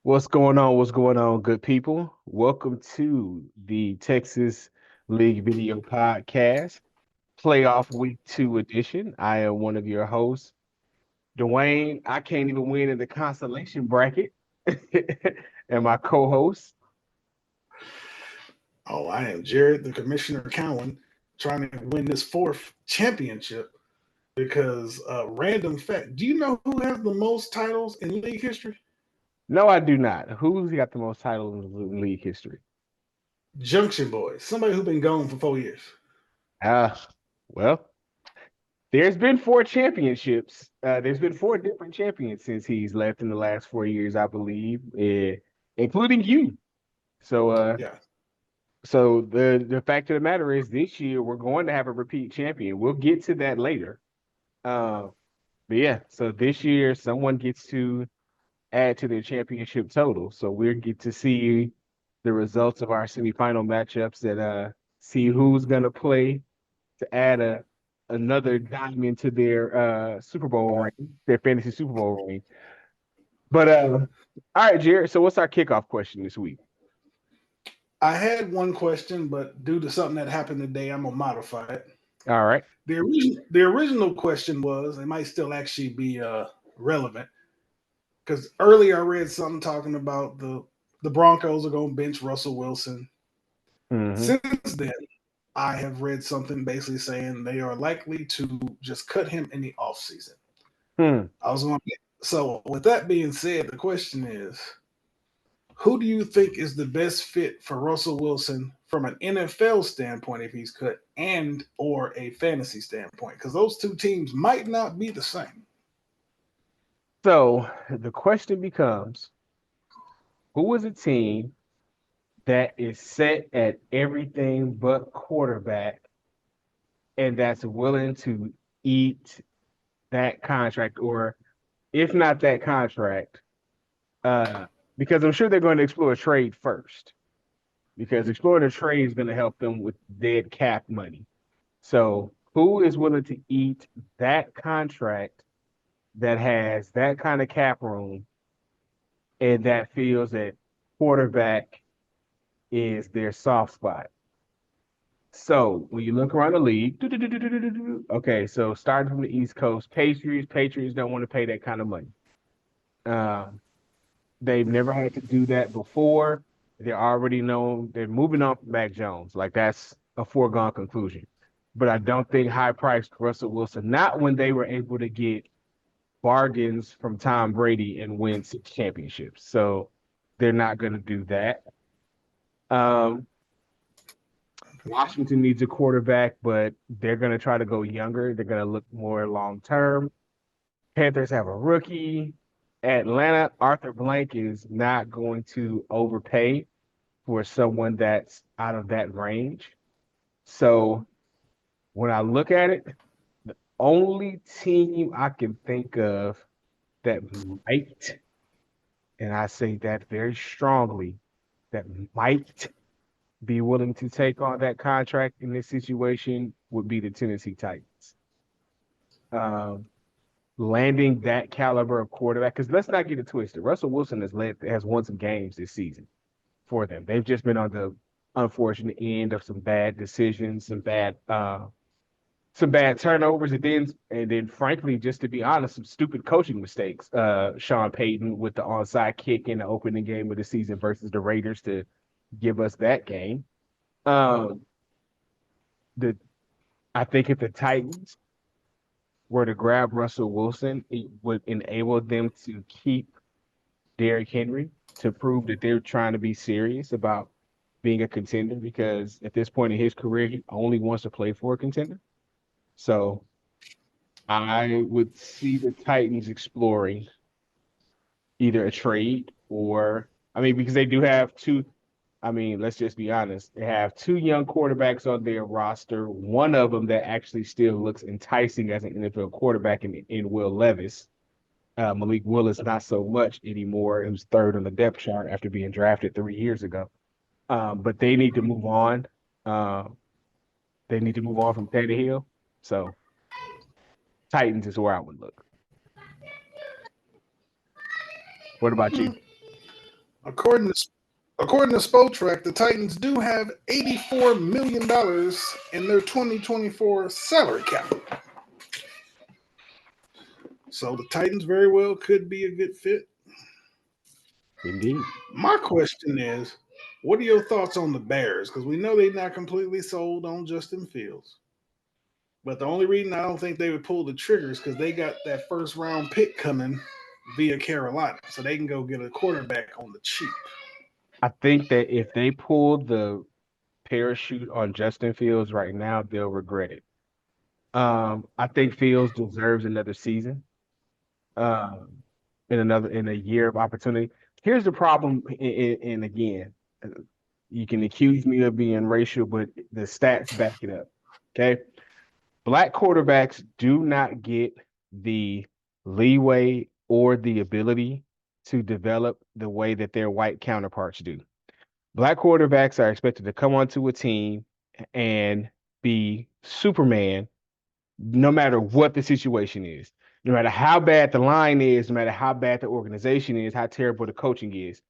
What's going on? What's going on, good people? Welcome to the Texas League Video Podcast, Playoff Week 2 edition. I am one of your hosts, Dwayne. I can't even win in the consolation bracket. And my co-host, Oh, I am Jared, the Commissioner Cowan, trying to win this fourth championship because random fact. Do you know who has the most titles in league history? no, I do not. Who's got the most titles in league history? Junction Boys, somebody who's been gone for 4 years. Uh, well, there's been four championships. There's been four different champions since he's left in the last 4 years, I believe, including you. So, uh, Yeah. so the fact of the matter is, this year we're going to have a repeat champion. We'll get to that later. Uh, but yeah, so this year someone gets to add to their championship total. So we'll get to see the results of our semifinal matchups and see who's gonna play to add another diamond to their Super Bowl ring, their fantasy Super Bowl ring. But all right, Jared. So what's our kickoff question this week? I had one question, but due to something that happened today, I'm gonna modify it. All right. The original question was, it might still actually be relevant because earlier I read something talking about the Broncos are gonna bench Russell Wilson. Mm-hmm. Since then, I have read something basically saying they are likely to just cut him in the offseason. Hmm. I was going so with that being said, the question is, who do you think is the best fit for Russell Wilson from an NFL standpoint if he's cut and or a fantasy standpoint? Because those two teams might not be the same. So the question becomes, who is a team that is set at everything but quarterback and that's willing to eat that contract, or if not that contract, uh, because I'm sure they're going to explore a trade first, because exploring a trade is going to help them with dead cap money. So who is willing to eat that contract that has that kind of cap room and that feels that quarterback is their soft spot? So when you look around the league, okay, so starting from the East Coast, Patriots don't want to pay that kind of money. Um, they've never had to do that before. They're already known. They're moving on from Mac Jones. Like that's a foregone conclusion. But I don't think high-priced Russell Wilson, not when they were able to get bargains from Tom Brady and win six championships. So they're not going to do that. Um, Washington needs a quarterback, but they're going to try to go younger. They're going to look more long term. Panthers have a rookie. Atlanta, Arthur Blank is not going to overpay for someone that's out of that range. So when I look at it, the only team I can think of that might, and I say that very strongly, that might be willing to take on that contract in this situation would be the Tennessee Titans. Um, Landing that caliber of quarterback, because let's not get it twisted. Russell Wilson has won some games this season for them. They've just been on the unfortunate end of some bad decisions, some bad turnovers, and then frankly, just to be honest, some stupid coaching mistakes. Sean Payton with the onside kick in the opening game of the season versus the Raiders to give us that game. Um, the I think if the Titans were to grab Russell Wilson, it would enable them to keep Derrick Henry to prove that they're trying to be serious about being a contender because at this point in his career, he only wants to play for a contender. So I would see the Titans exploring either a trade or, I mean, because they do have two. I mean, let's just be honest. They have two young quarterbacks on their roster. One of them that actually still looks enticing as an NFL quarterback in Will Levis. Malik Willis, not so much anymore. Who's third on the depth chart after being drafted 3 years ago. But they need to move on. Um, they need to move on from Tannehill. So Titans is where I would look. What about you? According to Spotrac, the Titans do have $84 million in their 2024 salary cap. So the Titans very well could be a good fit. Indeed. My question is, what are your thoughts on the Bears? Because we know they're not completely sold on Justin Fields. But the only reason I don't think they would pull the triggers because they got that first round pick coming via Carolina. So they can go get a quarterback on the cheap. I think that if they pull the parachute on Justin Fields right now, they'll regret it. I think Fields deserves another season, um, in a year of opportunity. Here's the problem, and again, uh, you can accuse me of being racial, but the stats back it up. Okay, black quarterbacks do not get the leeway or the ability to develop the way that their white counterparts do. Black quarterbacks are expected to come onto a team and be Superman no matter what the situation is, no matter how bad the line is, no matter how bad the organization is, how terrible the coaching is.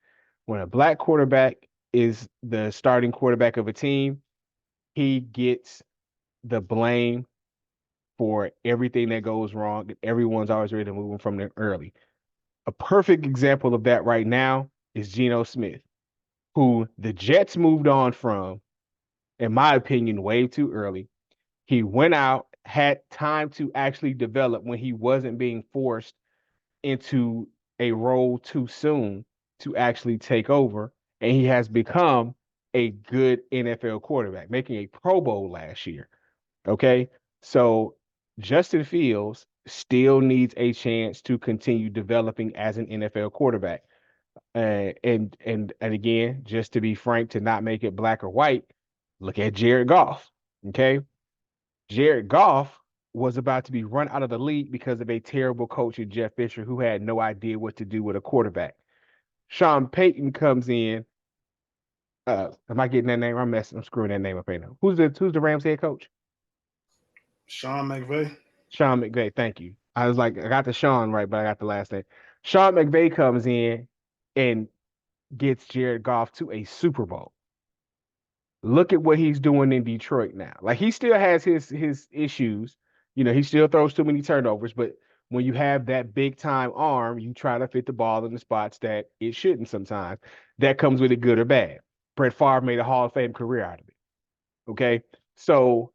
When a black quarterback is the starting quarterback of a team, he gets the blame for everything that goes wrong. Everyone's always ready to move him from there early. A perfect example of that right now is Geno Smith, who the Jets moved on from, in my opinion, way too early. He went out, had time to actually develop when he wasn't being forced into a role too soon to actually take over. And he has become a good NFL quarterback, making a Pro Bowl last year. Okay. So Justin Fields still needs a chance to continue developing as an NFL quarterback. And again, just to be frank, to not make it black or white, look at Jared Goff. Okay. Jared Goff was about to be run out of the league because of a terrible coach in Jeff Fisher who had no idea what to do with a quarterback. Sean Payton comes in. Am I getting that name? I'm screwing that name up right now. Who's the Rams head coach? Sean McVay. Sean McVay. Thank you. I was like, I got the Sean right, but I got the last name. Sean McVay comes in and gets Jared Goff to a Super Bowl. Look at what he's doing in Detroit now. Like he still has his issues. He still throws too many turnovers, but when you have that big time arm, you try to fit the ball in the spots that it shouldn't sometimes. That comes with it good or bad. Brett Favre made a Hall of Fame career out of it. Okay. So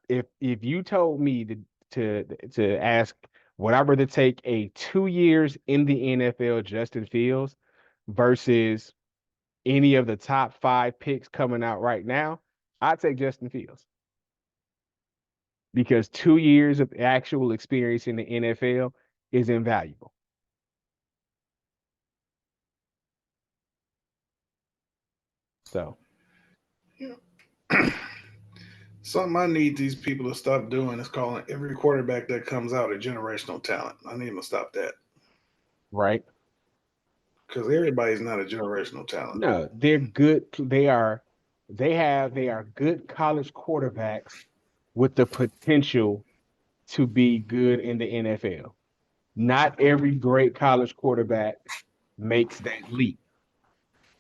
if you told me to ask, would I rather take a 2 years in the NFL Justin Fields versus any of the top 5 picks coming out right now, I'd take Justin Fields because 2 years of actual experience in the NFL is invaluable. So, Something I need these people to stop doing is calling every quarterback that comes out a generational talent. I need them to stop that right? because everybody's not a generational talent. No, they're good. They are good college quarterbacks with the potential to be good in the NFL. Not every great college quarterback makes that leap.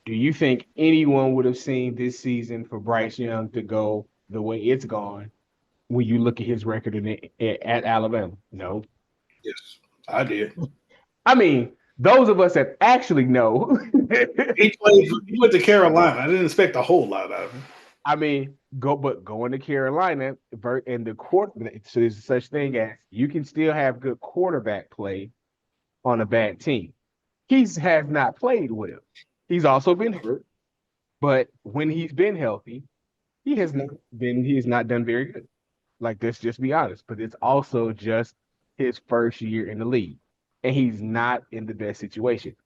Do you think anyone would have seen this season for Bryce Young to go the way it's gone when you look at his record at Alabama? No. Yes, I did. I mean, those of us that actually know, He went to Carolina. I didn't expect a whole lot out of him. I mean, going to Carolina and the court, so there's such thing as you can still have good quarterback play on a bad team. He's has not played well. He's also been hurt, but when he's been healthy, he has not done very good. Like let's just be honest. But it's also just his first year in the league. And he's not in the best situation.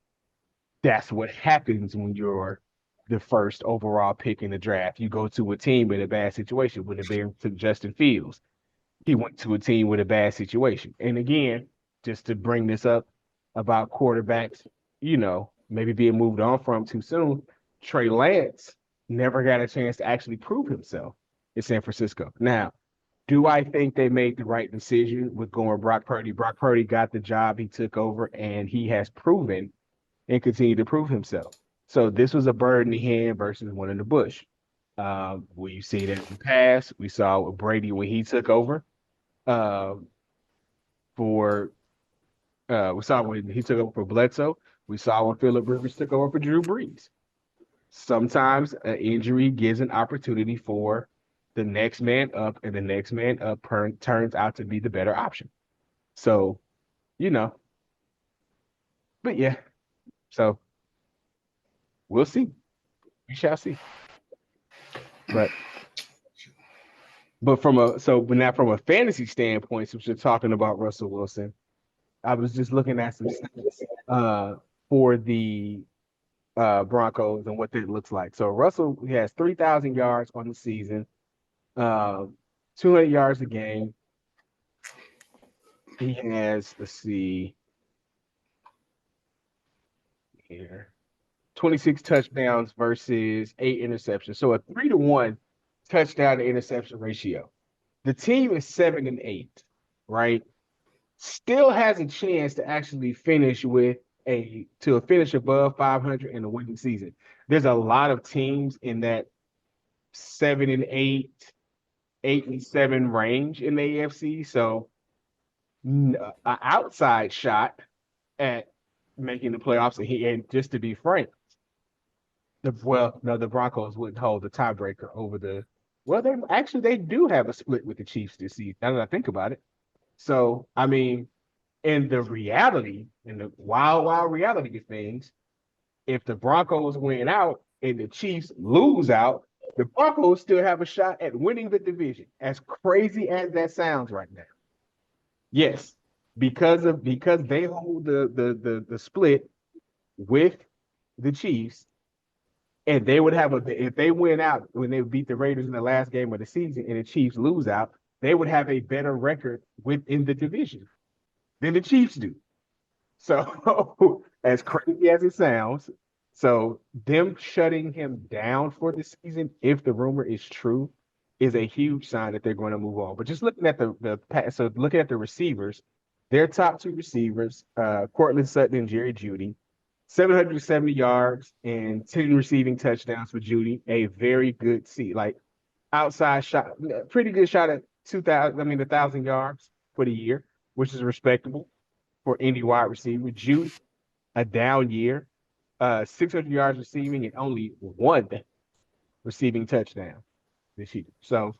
That's what happens when you're the first overall pick in the draft. You go to a team in a bad situation. When the Bears took Justin Fields, he went to a team with a bad situation. And again, just to bring this up about quarterbacks, maybe being moved on from too soon, Trey Lance never got a chance to actually prove himself in San Francisco. Now, do I think they made the right decision with going Brock Purdy? Brock Purdy got the job, he took over, and he has proven and continue to prove himself. So this was a bird in the hand versus one in the bush. We see that in the past. We saw with Brady when he took over uh, for we saw when he took over for Bledsoe. We saw when Philip Rivers took over for Drew Brees. Sometimes an injury gives an opportunity for the next man up, and the next man up turns out to be the better option. So, you know, but yeah, so we'll see. We shall see. But but now from a fantasy standpoint, since we're talking about Russell Wilson, I was just looking at some stats for the Broncos and what that looks like. So Russell, he has 3,000 yards on the season, uh, 200 yards a game. He has, let's see here, 26 touchdowns versus 8 interceptions. So a 3-to-1 touchdown to interception ratio. The team is 7-8, right? Still has a chance to actually finish with to finish above 500 in a winning season. There's a lot of teams in that 7-8, 8-7 range in the AFC. So an outside shot at making the playoffs. And just to be frank, the Broncos wouldn't hold the tiebreaker over the. Well, they do have a split with the Chiefs this season. Now that I think about it, so I mean, in the wild, wild reality of things, if the Broncos win out and the Chiefs lose out, the Broncos still have a shot at winning the division. As crazy as that sounds right now. Yes, because they hold the split with the Chiefs, and they would have if they win out when they beat the Raiders in the last game of the season and the Chiefs lose out, they would have a better record within the division than the Chiefs do. So as crazy as it sounds, so them shutting him down for the season, if the rumor is true, is a huge sign that they're going to move on. But just looking at so looking at the receivers, their top two receivers, Cortland Sutton and Jerry Jeudy, 770 yards and 10 receiving touchdowns for Jeudy, a very good like outside shot, pretty good shot at 2,000. I mean, 1,000 yards for the year, which is respectable for any wide receiver. Jeudy, a down year, 600 yards receiving and only one receiving touchdown this year. So,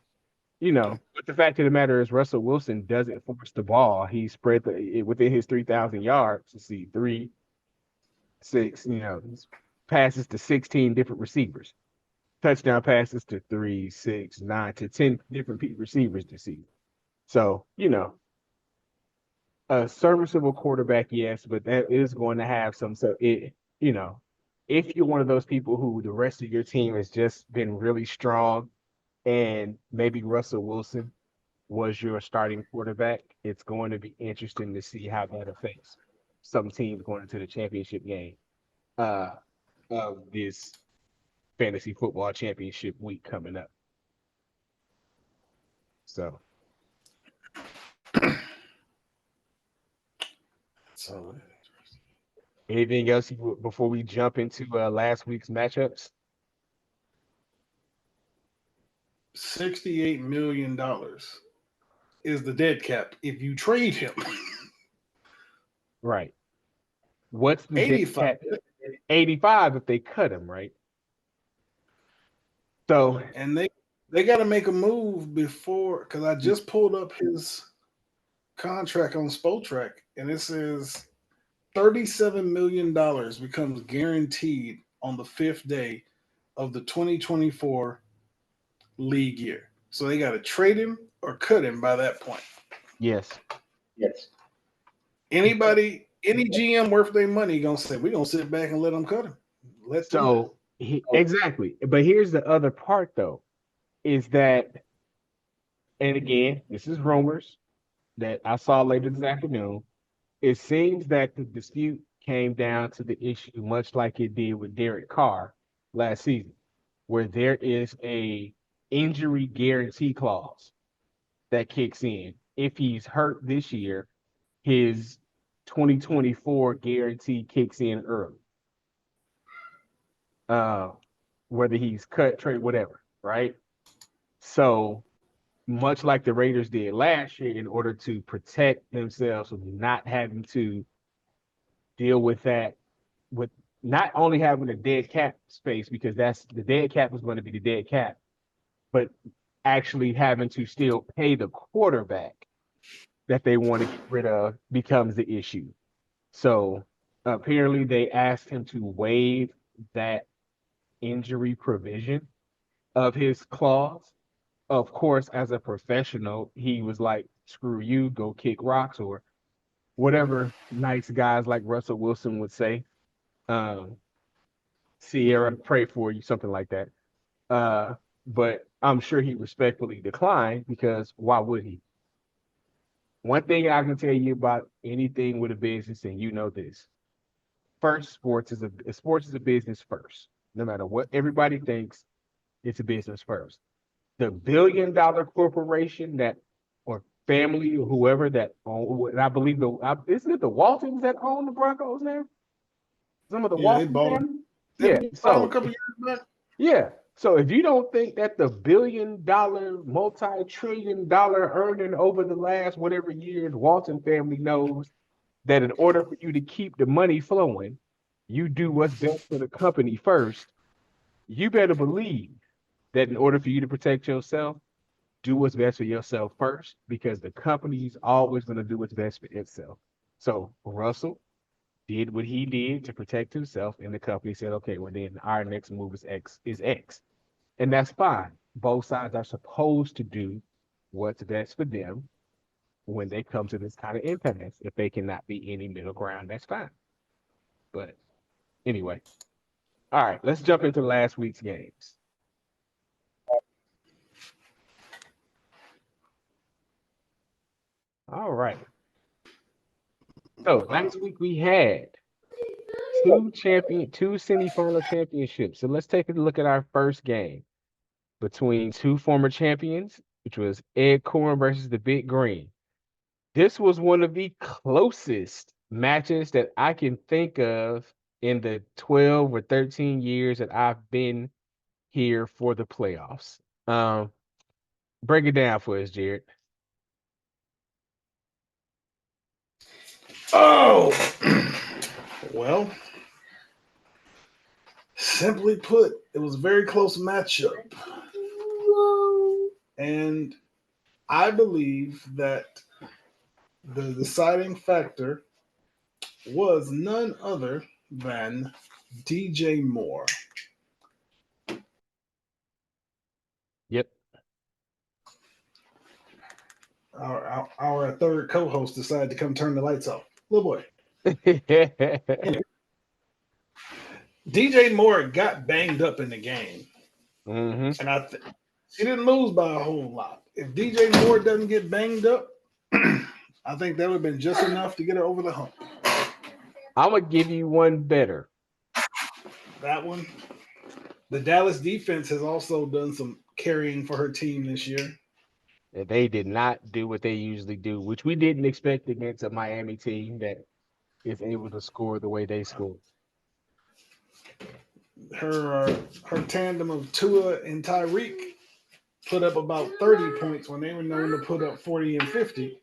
but the fact of the matter is Russell Wilson doesn't force the ball. He spread within his 3,000 yards. See, 3, 6, passes to 16 different receivers. Touchdown passes to 3, 6, 9 to 10 different receivers this season. So, a serviceable quarterback, yes, but that is going to have some. So if you're one of those people who the rest of your team has just been really strong, and maybe Russell Wilson was your starting quarterback, it's going to be interesting to see how that affects some teams going into the championship game of this fantasy football championship week coming up. So. Anything else before we jump into last week's matchups? $68 million is the dead cap if you trade him. Right. What's the 85? 85 if they cut him, right? So, and they got to make a move before, because I just pulled up his contract on Spotrac, and it says $37 million becomes guaranteed on the 5th day of the 2024 league year. So they got to trade him or cut him by that point. Yes. Any GM worth their money gonna say we're gonna sit back and let them cut him. Exactly. But here's the other part, though, is that, and again, this is rumors that I saw later this afternoon. It seems that the dispute came down to the issue much like it did with Derek Carr last season, where there is a injury guarantee clause that kicks in. If he's hurt this year, his 2024 guarantee kicks in early. whether he's cut, trade, whatever, right? So much like the Raiders did last year, in order to protect themselves from not having to deal with that, with not only having a dead cap space, because that's the dead cap is going to be the dead cap, but actually having to still pay the quarterback that they want to get rid of becomes the issue. So apparently they asked him to waive that injury provision of his clause. Of course, as a professional, he was like, screw you, go kick rocks, or whatever nice guys like Russell Wilson would say. Um, Sierra, pray for you, something like that. Uh, but I'm sure he respectfully declined, because why would he? One thing I can tell you about anything with a business, and you know this: first, sports is a business first. No matter what everybody thinks, it's a business first. The billion-dollar corporation that, or family, or whoever that own, and I believe isn't it the Waltons that own the Broncos now? Some of the Yeah, they Walton bought him. family. Didn't Yeah. they buy him a So couple years back? yeah. So if you don't think that the billion-dollar, multi-trillion-dollar earning over the last whatever years, Walton family knows that in order for you to keep the money flowing, you do what's best for the company first. You better believe that in order for you to protect yourself, do what's best for yourself first, because the company's always going to do what's best for itself. So Russell did what he did to protect himself, and the company said, okay, well then our next move is X. And that's fine. Both sides are supposed to do what's best for them when they come to this kind of impasse. If they cannot be any middle ground, that's fine. But anyway, all right, let's jump into last week's games. All right. So last week we had two semifinal championships. So let's take a look at our first game between two former champions, which was Ed Corn versus the Big Green. This was one of the closest matches that I can think of in the 12 or 13 years that I've been here for the playoffs. Break it down for us, Jared. Oh, well, simply put, it was a very close matchup. And I believe that the deciding factor was none other than DJ Moore. Yep. Our third co-host decided to come turn the lights off. Little boy. DJ Moore got banged up in the game. Mm-hmm. And he didn't lose by a whole lot. If DJ Moore doesn't get banged up, I think that would have been just enough to get her over the hump. I'm going to give you one better. That one. The Dallas defense has also done some carrying for her team this year. They did not do what they usually do, which we didn't expect against a Miami team that is able to score the way they score. Her tandem of Tua and Tyreek put up about 30 points when they were known to put up 40 and 50.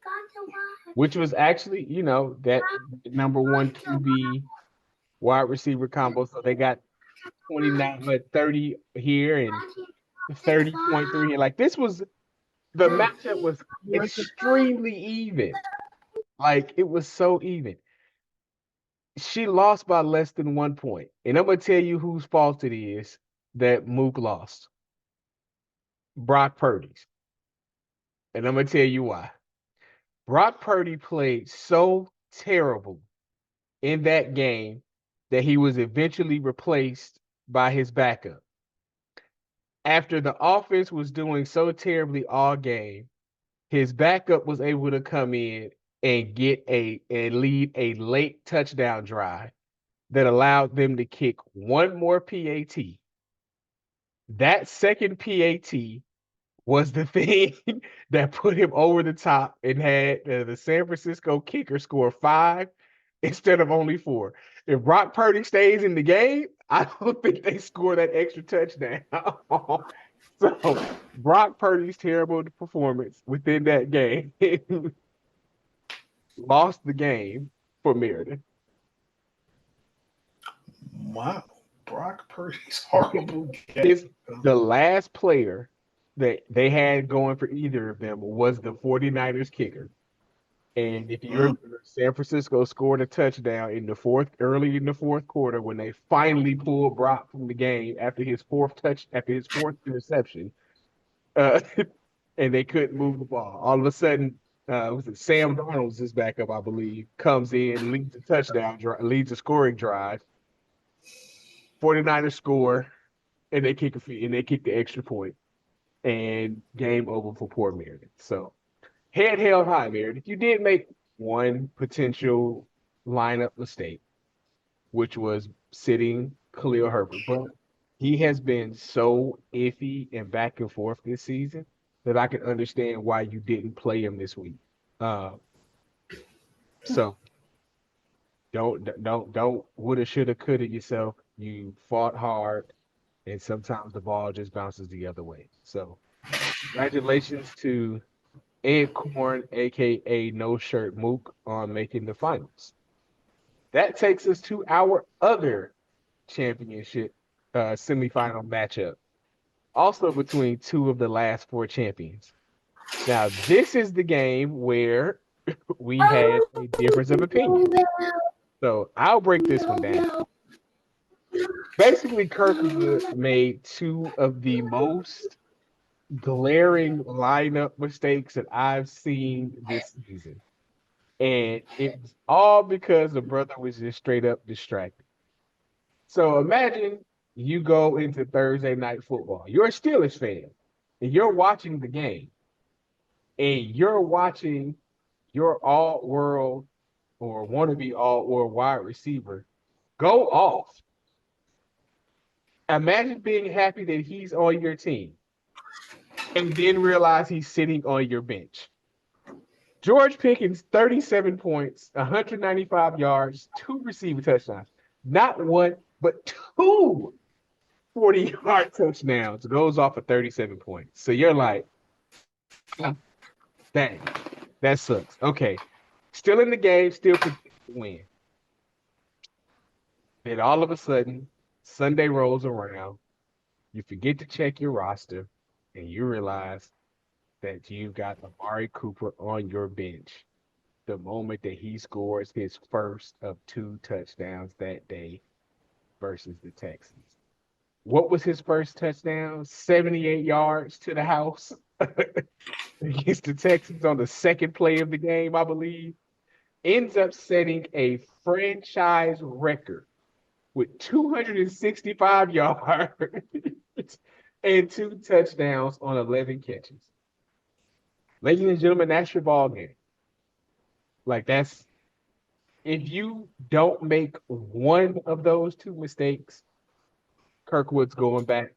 Which was actually, that number one QB wide receiver combo. So they got 29, 30 here and 30.3 here. Like the matchup was extremely even. Like it was so even. She lost by less than 1 point. And I'm going to tell you whose fault it is that Mook lost. Brock Purdy's. And I'm going to tell you why. Brock Purdy played so terrible in that game that he was eventually replaced by his backup. After the offense was doing so terribly all game, his backup was able to come in and lead a late touchdown drive that allowed them to kick one more PAT. That second PAT was the thing that put him over the top and had the San Francisco kicker score 5 instead of only 4. If Brock Purdy stays in the game, I don't think they score that extra touchdown. So Brock Purdy's terrible performance within that game lost the game for Meredith. Wow. Brock Purdy's horrible It's game. the last player that they had going for either of them was the 49ers kicker. And if you remember, San Francisco scored a touchdown early in the fourth quarter when they finally pulled Brock from the game after his fourth interception. Uh, and they couldn't move the ball. All of a sudden, was it Sam Darnold's his backup, I believe, comes in, leads a scoring drive. 49ers score, and they kick the extra point, and game over for poor Meredith. So head held high, Meredith. You did make one potential lineup mistake, which was sitting Khalil Herbert, but he has been so iffy and back and forth this season that I can understand why you didn't play him this week. Uh, so don't woulda, shoulda, coulda yourself. You fought hard, and sometimes the ball just bounces the other way. So congratulations to Ed Corn, aka No Shirt Mook, on making the finals. That takes us to our other championship semifinal matchup, also between two of the last 4 champions. Now, this is the game where we had a difference of opinion. So I'll break this one down. Basically, Kirkwood made 2 of the most glaring lineup mistakes that I've seen this season. And it was all because the brother was just straight up distracted. So imagine you go into Thursday night football. You're a Steelers fan, and you're watching the game, and you're watching your all-world or wannabe all-world wide receiver go off. Imagine being happy that he's on your team and then realize he's sitting on your bench. George Pickens, 37 points, 195 yards, 2 receiving touchdowns. Not one, but 2 40-yard touchdowns, goes off of 37 points. So you're like, dang, that sucks. Okay. Still in the game, still projected to win. Then all of a sudden, Sunday rolls around. You forget to check your roster, and you realize that you've got Amari Cooper on your bench the moment that he scores his first of 2 touchdowns that day versus the Texans. What was his first touchdown? 78 yards to the house against the Texans on the second play of the game, I believe. Ends up setting a franchise record with 265 yards and 2 touchdowns on 11 catches. Ladies and gentlemen, that's your ball game. Like, that's if you don't make one of those 2 mistakes, Kirkwood's going back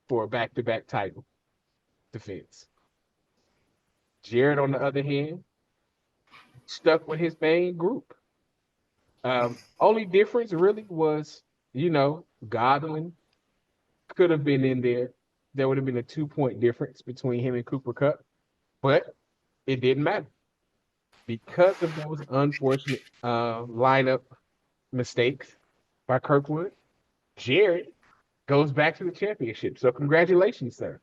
for a back-to-back title defense. Jared, on the other hand, stuck with his main group. Only difference really was, Godwin could have been in there. There would have been a 2-point difference between him and Cooper Kupp, but it didn't matter because of those unfortunate lineup mistakes by Kirkwood. Jared goes back to the championship. So congratulations, sir.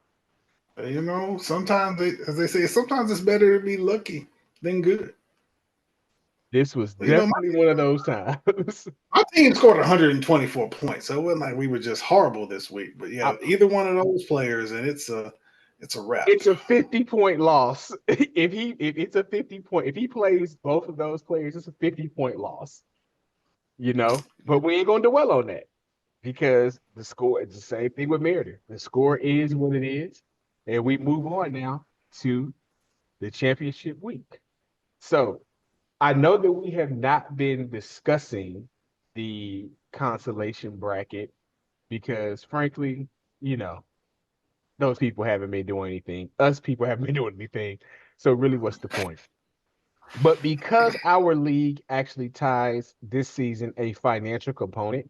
Sometimes as they say, sometimes it's better to be lucky than good. This was definitely one of those times. My team scored 124 points, so it wasn't like we were just horrible this week. But yeah, either one of those players, and it's a wrap. It's a 50-point loss. If it's a 50-point, if he plays both of those players, it's a 50-point loss. But we ain't gonna dwell on that because the score is the same thing with Meredith. The score is what it is, and we move on now to the championship week. So I know that we have not been discussing the consolation bracket because, frankly, those people haven't been doing anything. Us people haven't been doing anything. So really, what's the point? But because our league actually ties this season a financial component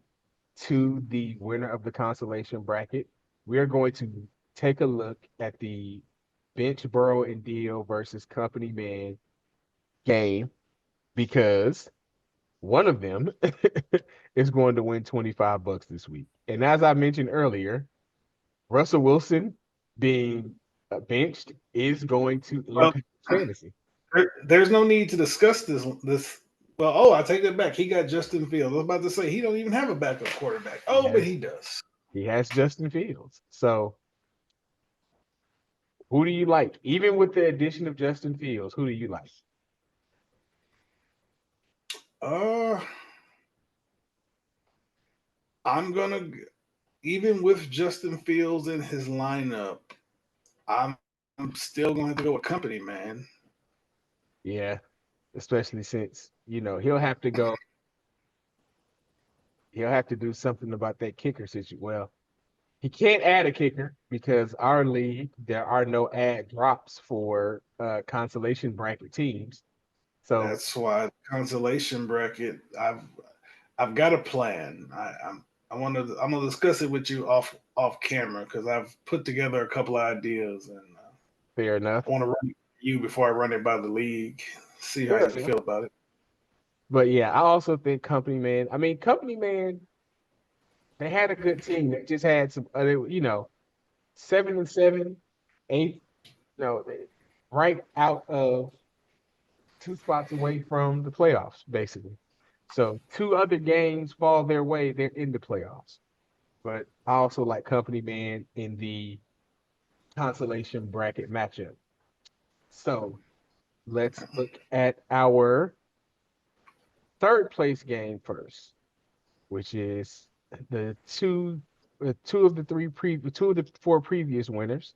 to the winner of the consolation bracket, we are going to take a look at the Bench Burrow and Dio versus Company Man game because one of them is going to win $25 this week. And as I mentioned earlier, Russell Wilson being benched is going to Well, impact fantasy. there's no need to discuss this. Well, I take that back. He got Justin Fields. I was about to say he don't even have a backup quarterback. He Oh, but has he does. he has Justin Fields. So who do you like? Even with the addition of Justin Fields, who do you like? Uh, I'm gonna even with Justin Fields in his lineup, I'm still gonna have to go with Company Man. Yeah, especially since, he'll have to do something about that kicker situation. Well, he can't add a kicker because our league, there are no ad drops for consolation bracket teams. So That's why consolation bracket. I've got a plan. I'm gonna discuss it with you off camera because I've put together a couple of ideas and fair I enough. want to run it by you before I run it by the league. See how Fair you enough. feel about it. But yeah, I also think Company Man, they had a good team. They just had some, 7-7, eighth, right out of two spots away from the playoffs, basically. So two other games fall their way, they're in the playoffs. But I also like Company Man in the consolation bracket matchup. So let's look at our third place game first, which is the two of the four previous winners,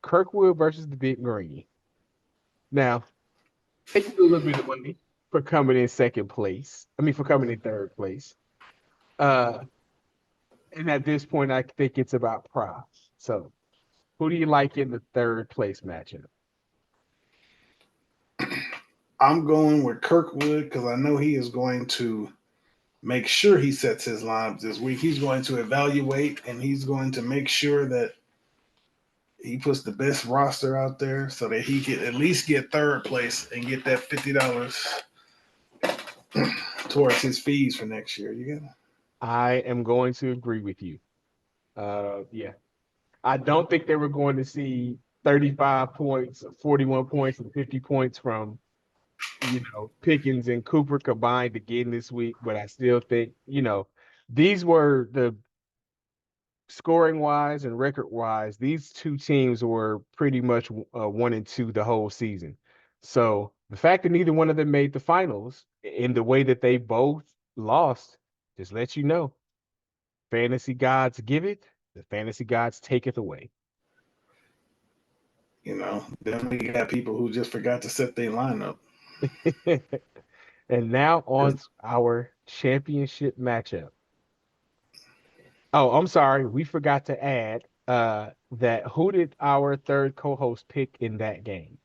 Kirkwood versus the Big Green. Now, they get a little bit of money for coming in second place. I mean, for coming in third place. Uh, and at this point, I think it's about props. So, who do you like in the third place matchup? I'm going with Kirkwood because I know he is going to make sure he sets his lineup this week. He's going to evaluate and he's going to make sure that he puts the best roster out there so that he can at least get third place and get that $50 towards his fees for next year. You get it? I am going to agree with you. Yeah, I don't think they were going to see 35 points, 41 points, and 50 points from Pickens and Cooper combined again this week, but I still think, these were the scoring wise and record wise, these two teams were pretty much 1 and 2 the whole season. So the fact that neither one of them made the finals in the way that they both lost just lets you know fantasy gods give it, the fantasy gods take it away. Then we got people who just forgot to set their lineup. And now on to our championship matchup. Oh, I'm sorry. We forgot to add that who did our third co-host pick in that game?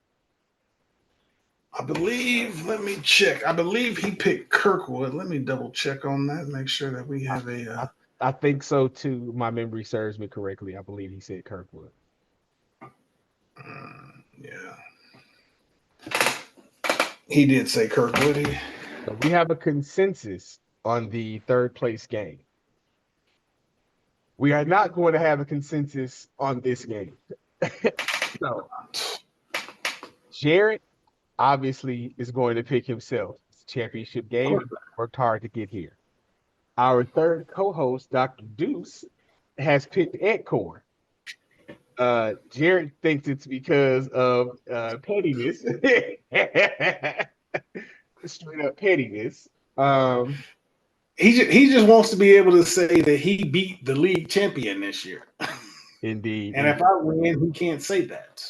I believe, let me check. I believe he picked Kirkwood. Let me double check on that, make sure that we I, have a. I, I think so too. My memory serves me correctly. I believe he said Kirkwood. Yeah. He did say Kirkwood. So we have a consensus on the third place game. We are not going to have a consensus on this game. So Jared obviously is going to pick himself. It's a championship game. He worked hard to get here. Our third co-host, Dr. Deuce, has picked Edcore. Jared thinks it's because of pettiness, straight up pettiness. Um, He just wants to be able to say that he beat the league champion this year. indeed, And if indeed, I win, he can't say that.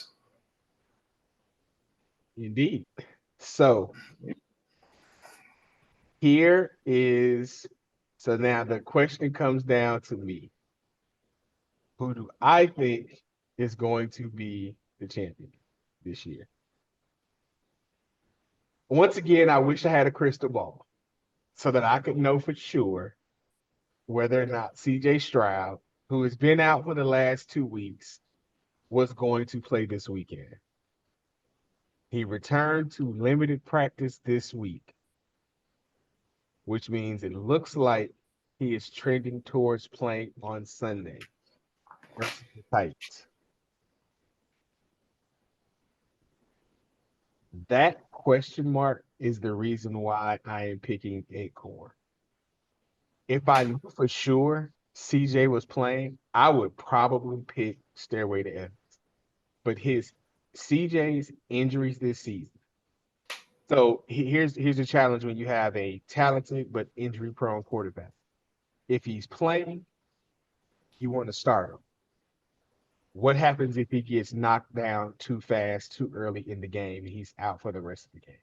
indeed. So here is so now the question comes down to me. Who do I think is going to be the champion this year? once again, I wish I had a crystal ball so that I could know for sure whether or not CJ Stroud, who has been out for the last 2 weeks, was going to play this weekend. He returned to limited practice this week, which means it looks like he is trending towards playing on Sunday versus the Titans. That question mark is the reason why I am picking Acorn. If I knew for sure CJ was playing, I would probably pick Stairway to Heaven. But his CJ's injuries this season. So here's the challenge when you have a talented but injury prone quarterback. If he's playing, you want to start him. What happens if he gets knocked down too fast, too early in the game, and he's out for the rest of the game?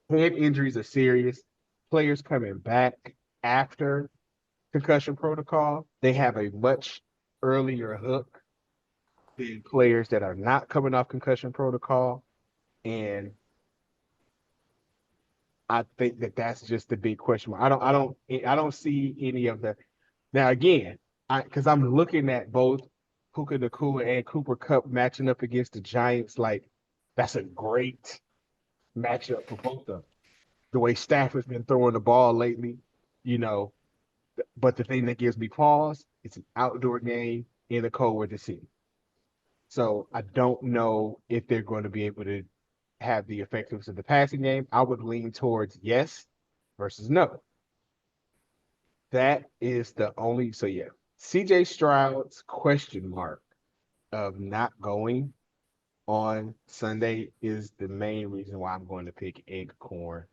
Head injuries are serious. Players coming back after concussion protocol, they have a much earlier hook than players that are not coming off concussion protocol. And I think that that's just the big question mark. I don't see any of the. Now again, because I'm looking at both Puka Nacua and Cooper Kupp matching up against the Giants, like that's a great matchup for both of them. The way Stafford's been throwing the ball lately, you know. But the thing that gives me pause, it's an outdoor game in a cold weather city. So I don't know if they're going to be able to have the effectiveness of the passing game. I would lean towards yes versus no. That is the only. So yeah, CJ Stroud's question mark of not going on Sunday is the main reason why I'm going to pick Acorn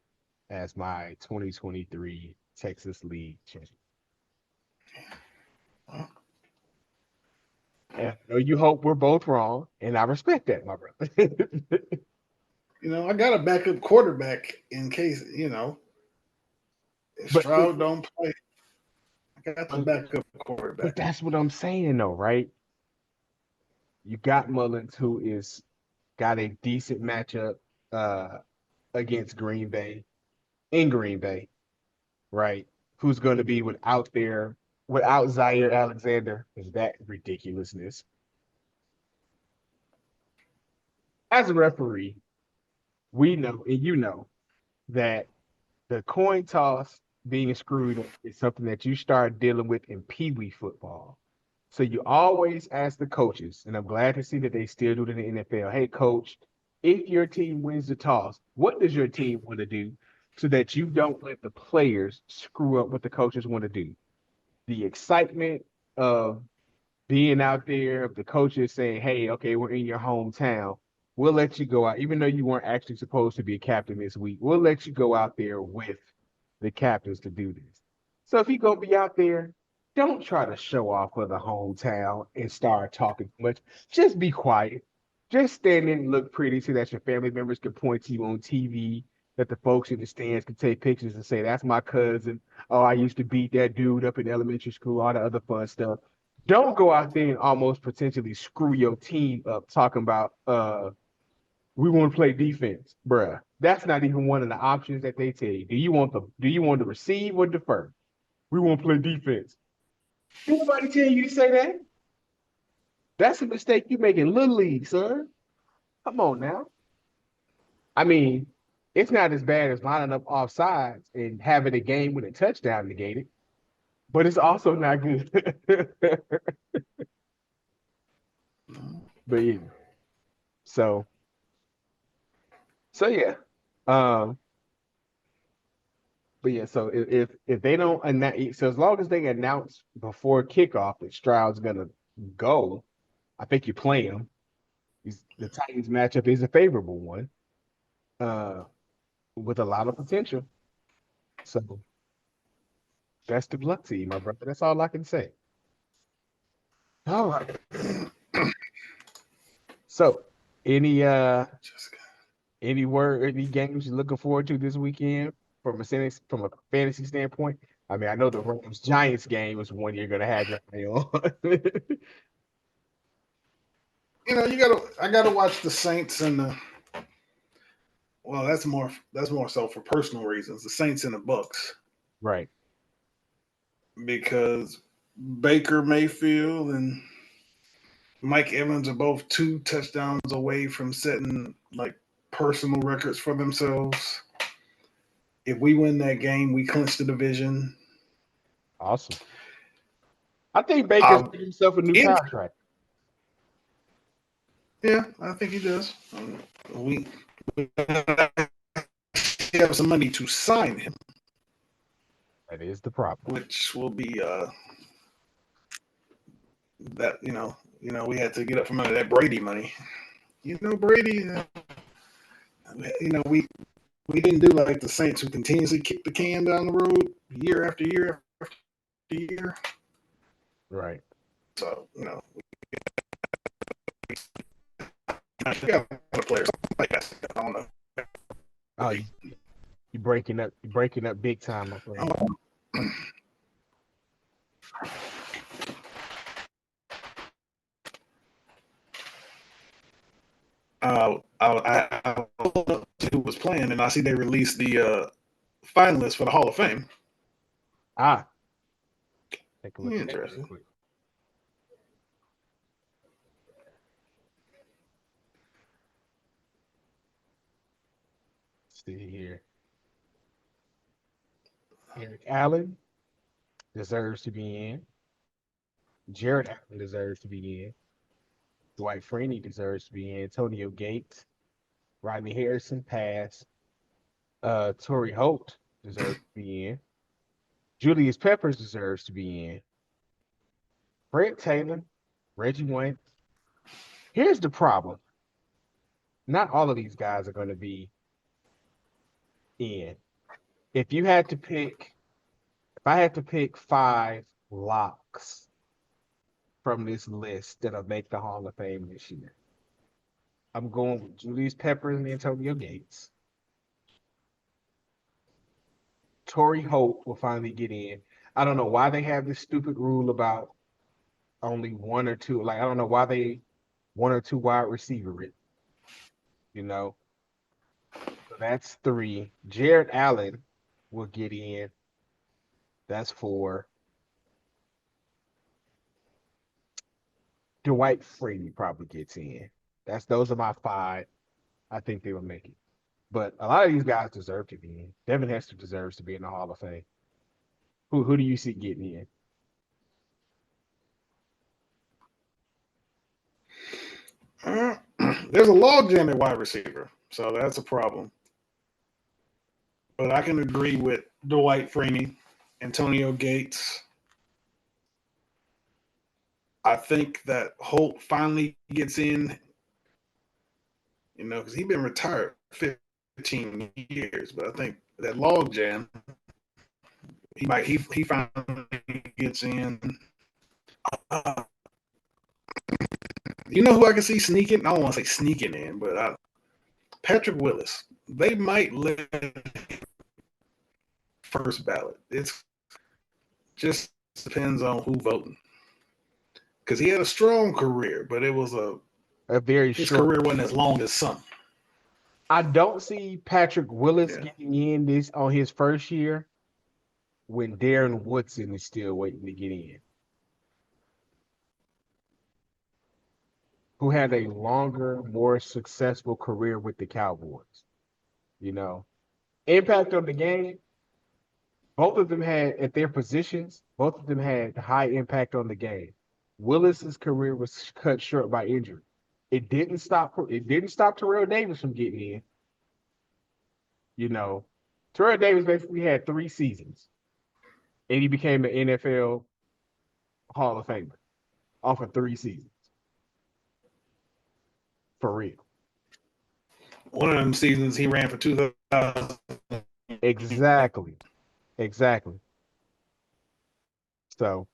as my 2023 Texas League champion. And I know you hope we're both wrong, and I respect that, my brother. I got a backup quarterback in case, if Stroud don't play. I got the backup quarterback. But that's what I'm saying, though, right? You got Mullins, who is got a decent matchup against Green Bay, in Green Bay, right? Who's going to be without Zaire Alexander? Is that ridiculousness? As a referee, we know, and you know, that the coin toss being screwed up is something that you start dealing with in Pee Wee football. So you always ask the coaches, and I'm glad to see that they still do it in the NFL. Hey, coach, if your team wins the toss, what does your team want to do so that you don't let the players screw up what the coaches want to do? The excitement of being out there, of the coaches saying, hey, okay, we're in your hometown. We'll let you go out, even though you weren't actually supposed to be a captain this week. We'll let you go out there with the captains to do this. So if you're going to be out there, don't try to show off for the hometown and start talking too much. Just be quiet. Just stand in and look pretty so that your family members can point to you on TV, that the folks in the stands can take pictures and say, that's my cousin. Oh, I used to beat that dude up in elementary school, all the other fun stuff. Don't go out there and almost potentially screw your team up talking about we want to play defense, bruh. That's not even one of the options that they tell you. Do you want to receive or defer? We want to play defense. Did nobody tell you to say that? That's a mistake you make in Little League, sir. Come on now. I mean, it's not as bad as lining up off sides and having a game with a touchdown negated, but it's also not good. But yeah. So yeah. But yeah, so if they don't announce, so as long as they announce before kickoff that Stroud's gonna go, I think you play him. The Titans matchup is a favorable one, with a lot of potential. So best of luck to you, my brother. That's all I can say. All right. So any games you're looking forward to this weekend from a fantasy standpoint? I mean, I know the Rams Giants game is one you're gonna have your eye on. I gotta watch the Saints and Well, that's more so for personal reasons. The Saints and the Bucks, Right. because Baker Mayfield and Mike Evans are both 2 touchdowns away from setting like personal records for themselves. If we win that game, we clinch the division. Awesome. I think Baker's Uh, getting himself a new in, contract. yeah, I think he does. We have some money to sign him, That is the problem. which will be that we had to get up from under that Brady money. Brady. We didn't do like the Saints who continuously kick the can down the road year after year after year. Right. So we got players like that. I don't know. Oh, you breaking up. You're breaking up big time, my friend. I pulled up to who was playing, and I see they released the finalists for the Hall of Fame. Take a look at that real Interesting. quick. Let's see here. Eric Allen deserves to be in. Jared Allen deserves to be in. Dwight Freeney deserves to be in. Antonio Gates, Rodney Harrison, pass. Torrey Holt deserves to be in. Julius Peppers deserves to be in. Fred Taylor, Reggie Wayne. Here's the problem. Not all of these guys are going to be in. If you had to pick, if I had to pick 5 locks from this list that'll make the Hall of Fame this year, I'm going with Julius Peppers and Antonio Gates. Torrey Holt will finally get in. I don't know why they have this stupid rule about only one or two. Like, I don't know why they 1 or 2 wide receiver it. So that's 3. Jared Allen will get in. That's 4. Dwight Freeney probably gets in. Those are my 5. I think they will make it. But a lot of these guys deserve to be in. Devin Hester deserves to be in the Hall of Fame. Who do you see getting in? There's a logjam at wide receiver, so that's a problem. But I can agree with Dwight Freeney, Antonio Gates. I think that Holt finally gets in, because he's been retired 15 years. But I think that logjam, he finally gets in. Uh, who I can see sneaking? I don't want to say sneaking in, but Patrick Willis. They might let first ballot. It's just depends on who voting. Because he had a strong career, but it was a very his short career wasn't as long as some. I don't see Patrick Willis getting in this on his first year when Darren Woodson is still waiting to get in. Who had a longer, more successful career with the Cowboys. Impact on the game. Both of them had at their positions. Both of them had high impact on the game. Willis's career was cut short by injury. It didn't stop. It didn't stop Terrell Davis from getting in. Terrell Davis basically had 3 seasons, and he became an NFL Hall of Famer off of 3 seasons. For real. One of them seasons he ran for 2,000. Exactly. So,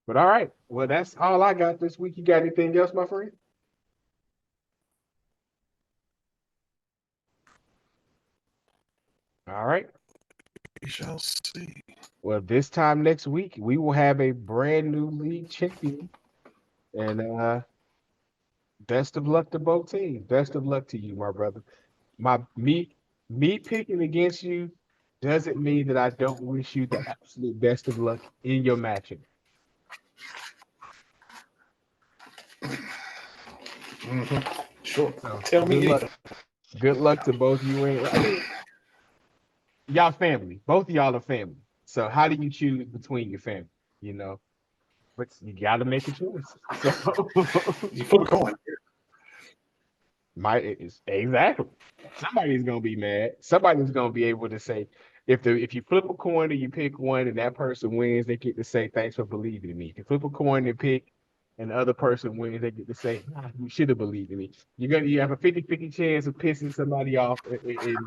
but all right. Well, that's all I got this week. You got anything else, my friend? All right. We shall see. Well, this time next week, we will have a brand new league champion. And best of luck to both teams. Best of luck to you, my brother. me picking against you doesn't mean that I don't wish you the absolute best of luck in your matchup. Mm-hmm. Sure. So Tell me good luck. anything. Good luck to both you and I mean, y'all family. Both of y'all are family. So how do you choose between your family? You know, but you gotta make a choice. So You flip a coin. might is exactly. Somebody's gonna be mad. Somebody's gonna be able to say, if you flip a coin and you pick one and that person wins, they get to say thanks for believing in me. If you flip a coin and pick and the other person wins, they get to say, you should have believed in me. You have a 50-50 chance of pissing somebody off, and it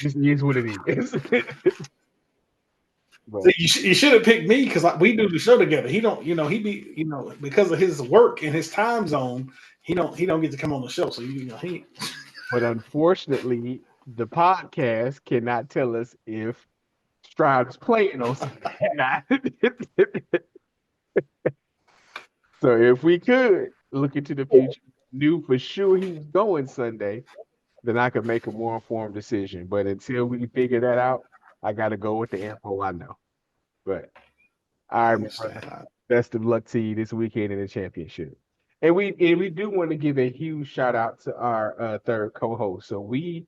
just is what it is. So But you should have picked me because we do the show together. He don't, he be, because of his work and his time zone, he don't get to come on the show. So he. but unfortunately, the podcast cannot tell us if Stroud is playing on Sunday or not. So if we could look into the future, knew for sure he was going Sunday, then I could make a more informed decision. But until we figure that out, I got to go with the info I know. But all I right, my brother, understand. best of luck to you this weekend in the championship. And we do want to give a huge shout out to our third co-host. So we,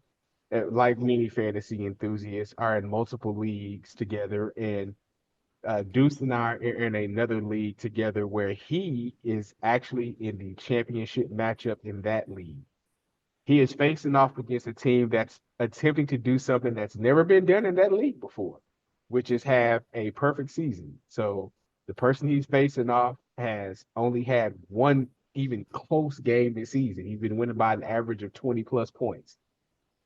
like many fantasy enthusiasts, are in multiple leagues together, and Deuce and I are in another league together where he is actually in the championship matchup in that league. He is facing off against a team that's attempting to do something that's never been done in that league before, which is have a perfect season. So the person he's facing off has only had one even close game this season. He's been winning by an average of 20 plus points.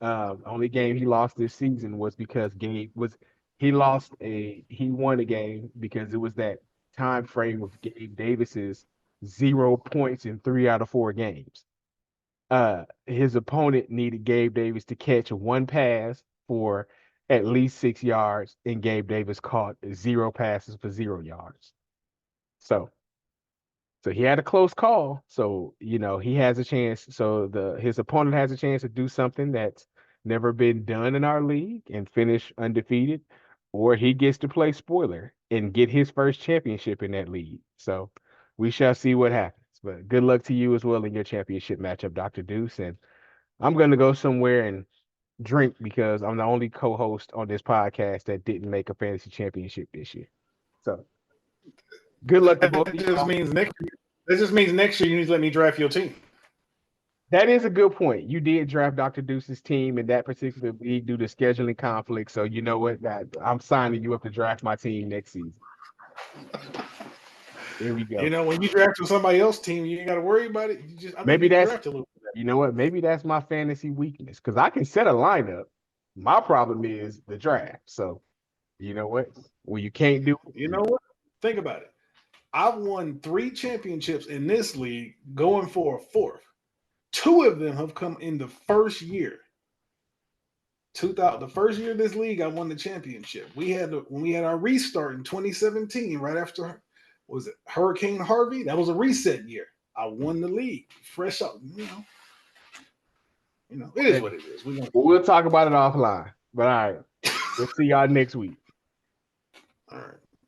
Only game he lost this season was because Gabe was he won a game because it was that time frame of Gabe Davis's 0 points in 3 out of 4 games. His opponent needed Gabe Davis to catch one pass for at least 6 yards, and Gabe Davis caught 0 passes for 0 yards. So so he had a close call. So, he has a chance. So his opponent has a chance to do something that's never been done in our league and finish undefeated, or he gets to play spoiler and get his first championship in that league. So we shall see what happens. But good luck to you as well in your championship matchup, Dr. Deuce. And I'm gonna go somewhere and drink because I'm the only co-host on this podcast that didn't make a fantasy championship this year. So good luck to both That of just y'all. means next. That just means next year you need to let me draft your team. That is a good point. You did draft Dr. Deuce's team in that particular league due to scheduling conflict. So you know what? I'm signing you up to draft my team next season. Here we go. When you draft somebody else's team, you ain't got to worry about it. I think Maybe you that's draft a little bit. you know what? Maybe that's my fantasy weakness because I can set a lineup. My problem is the draft. So you know what? When you can't do You it, know what? Think about it. I've won 3 championships in this league, going for a fourth. 2 of them have come in the first year. The first year of this league, I won the championship. When we had our restart in 2017, right after was it Hurricane Harvey? That was a reset year. I won the league, fresh up. It is what it is. we'll talk about it offline. But all right, we'll see y'all next week. All right.